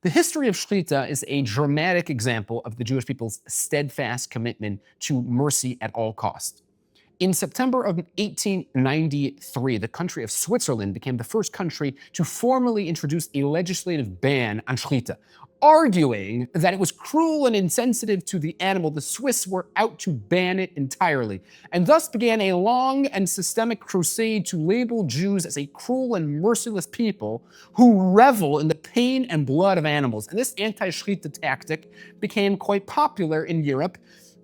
The history of Shechita is a dramatic example of the Jewish people's steadfast commitment to mercy at all costs. In September of 1893, the country of Switzerland became the first country to formally introduce a legislative ban on Shechita. Arguing that it was cruel and insensitive to the animal, the Swiss were out to ban it entirely, and thus began a long and systemic crusade to label Jews as a cruel and merciless people who revel in the pain and blood of animals. And this anti-Shechita tactic became quite popular in Europe,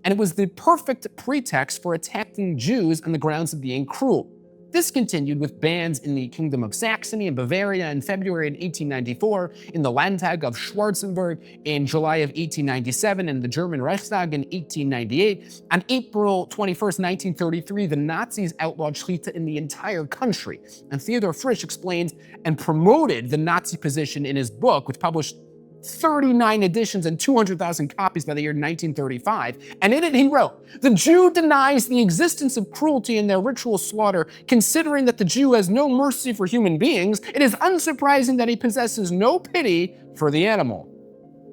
and it was the perfect pretext for attacking Jews on the grounds of being cruel. This continued with bans in the Kingdom of Saxony and Bavaria in February 1894, in the Landtag of Schwarzenberg in July of 1897, and the German Reichstag in 1898. On April 21st, 1933, the Nazis outlawed Shechita in the entire country. And Theodor Frisch explained and promoted the Nazi position in his book, which published 39 editions and 200,000 copies by the year 1935. And in it he wrote, "The Jew denies the existence of cruelty in their ritual slaughter. Considering that the Jew has no mercy for human beings, it is unsurprising that he possesses no pity for the animal."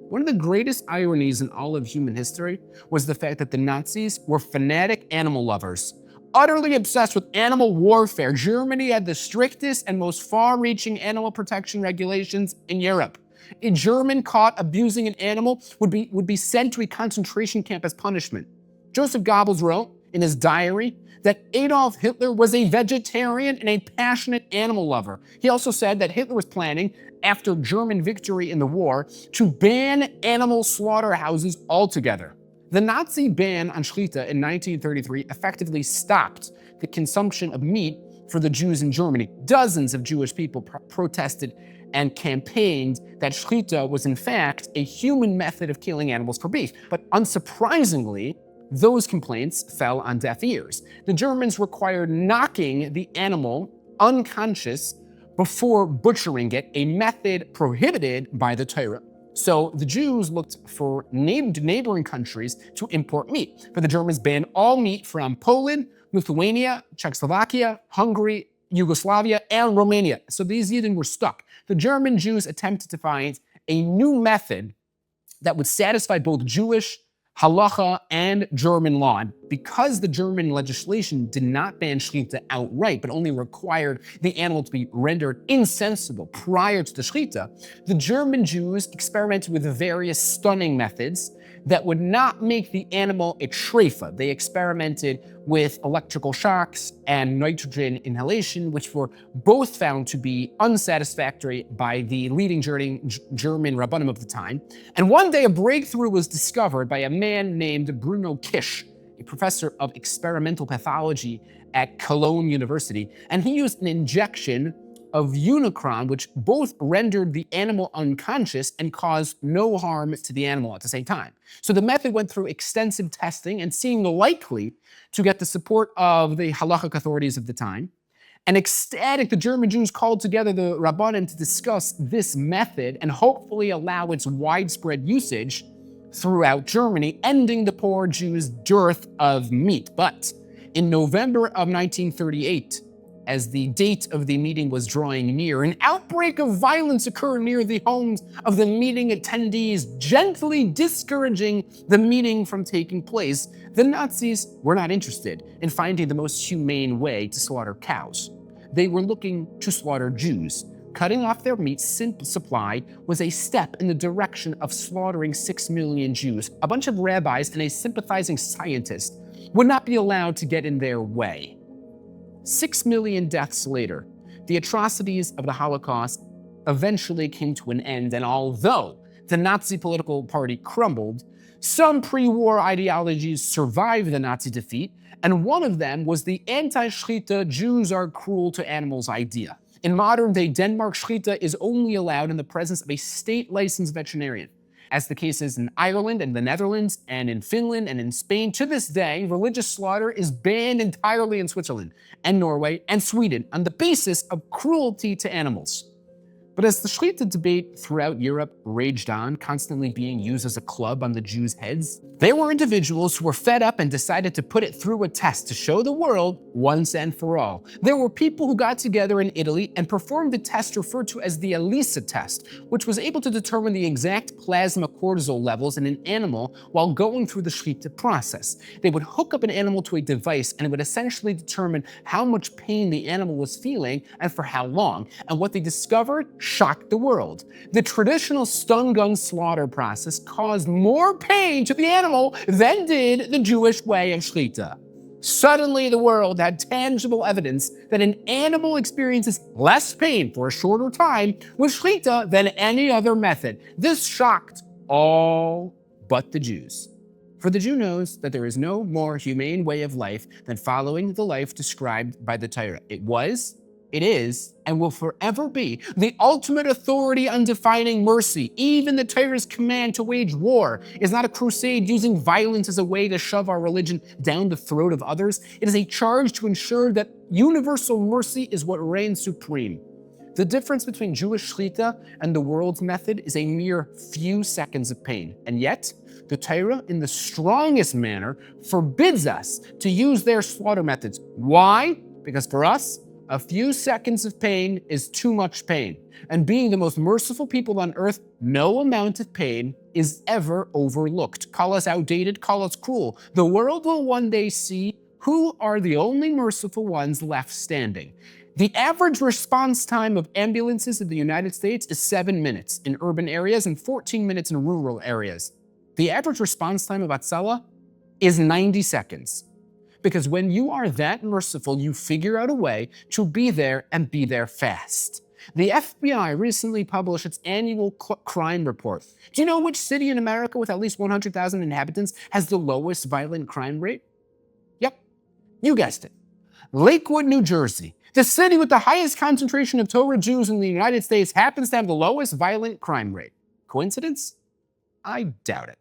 One of the greatest ironies in all of human history was the fact that the Nazis were fanatic animal lovers. Utterly obsessed with animal warfare, Germany had the strictest and most far-reaching animal protection regulations in Europe. A German caught abusing an animal would be sent to a concentration camp as punishment. Joseph Goebbels wrote in his diary that Adolf Hitler was a vegetarian and a passionate animal lover. He also said that Hitler was planning, after German victory in the war, to ban animal slaughterhouses altogether. The Nazi ban on Shechita in 1933 effectively stopped the consumption of meat for the Jews in Germany. Dozens of Jewish people protested and campaigned that Shechita was in fact a human method of killing animals for beef. But unsurprisingly, those complaints fell on deaf ears. The Germans required knocking the animal unconscious before butchering it, a method prohibited by the Torah. So the Jews looked for neighboring countries to import meat. But the Germans banned all meat from Poland, Lithuania, Czechoslovakia, Hungary, Yugoslavia, and Romania. So these Yidden were stuck. The German Jews attempted to find a new method that would satisfy both Jewish halacha and German law. And because the German legislation did not ban Shechita outright, but only required the animal to be rendered insensible prior to the Shechita, the German Jews experimented with various stunning methods that would not make the animal a treifa. They experimented with electrical shocks and nitrogen inhalation, which were both found to be unsatisfactory by the leading German rabbanim of the time. And one day a breakthrough was discovered by a man named Bruno Kisch, a professor of experimental pathology at Cologne University, and he used an injection of Unicron, which both rendered the animal unconscious and caused no harm to the animal at the same time. So the method went through extensive testing and seemed likely to get the support of the halachic authorities of the time. And ecstatic, the German Jews called together the Rabbanim to discuss this method and hopefully allow its widespread usage throughout Germany, ending the poor Jews' dearth of meat. But in November of 1938, as the date of the meeting was drawing near, an outbreak of violence occurred near the homes of the meeting attendees, gently discouraging the meeting from taking place. The Nazis were not interested in finding the most humane way to slaughter cows. They were looking to slaughter Jews. Cutting off their meat supply was a step in the direction of slaughtering 6 million Jews. A bunch of rabbis and a sympathizing scientist would not be allowed to get in their way. 6 million deaths later, the atrocities of the Holocaust eventually came to an end, and although the Nazi political party crumbled, some pre-war ideologies survived the Nazi defeat, and one of them was the anti-Shechita Jews are cruel to animals idea. In modern-day Denmark, Shechita is only allowed in the presence of a state-licensed veterinarian. As the case is in Ireland and the Netherlands and in Finland and in Spain, to this day, religious slaughter is banned entirely in Switzerland and Norway and Sweden on the basis of cruelty to animals. But as the Shechita debate throughout Europe raged on, constantly being used as a club on the Jews' heads, there were individuals who were fed up and decided to put it through a test to show the world once and for all. There were people who got together in Italy and performed a test referred to as the ELISA test, which was able to determine the exact plasma cortisol levels in an animal while going through the Shechita process. They would hook up an animal to a device and it would essentially determine how much pain the animal was feeling and for how long. And what they discovered shocked the world. The traditional stun gun slaughter process caused more pain to the animal than did the Jewish way of Shechita. Suddenly, the world had tangible evidence that an animal experiences less pain for a shorter time with Shechita than any other method. This shocked all but the Jews. For the Jew knows that there is no more humane way of life than following the life described by the Torah. It was, it is, and will forever be the ultimate authority on defining mercy. Even the Torah's command to wage war is not a crusade using violence as a way to shove our religion down the throat of others. It is a charge to ensure that universal mercy is what reigns supreme. The difference between Jewish Shechita and the world's method is a mere few seconds of pain. And yet, the Torah, in the strongest manner, forbids us to use their slaughter methods. Why? Because for us, a few seconds of pain is too much pain. And being the most merciful people on earth, no amount of pain is ever overlooked. Call us outdated, call us cruel. The world will one day see who are the only merciful ones left standing. The average response time of ambulances in the United States is 7 minutes in urban areas and 14 minutes in rural areas. The average response time of Hatzalah is 90 seconds. Because when you are that merciful, you figure out a way to be there and be there fast. The FBI recently published its annual crime report. Do you know which city in America with at least 100,000 inhabitants has the lowest violent crime rate? Yep, you guessed it. Lakewood, New Jersey. The city with the highest concentration of Torah Jews in the United States happens to have the lowest violent crime rate. Coincidence? I doubt it.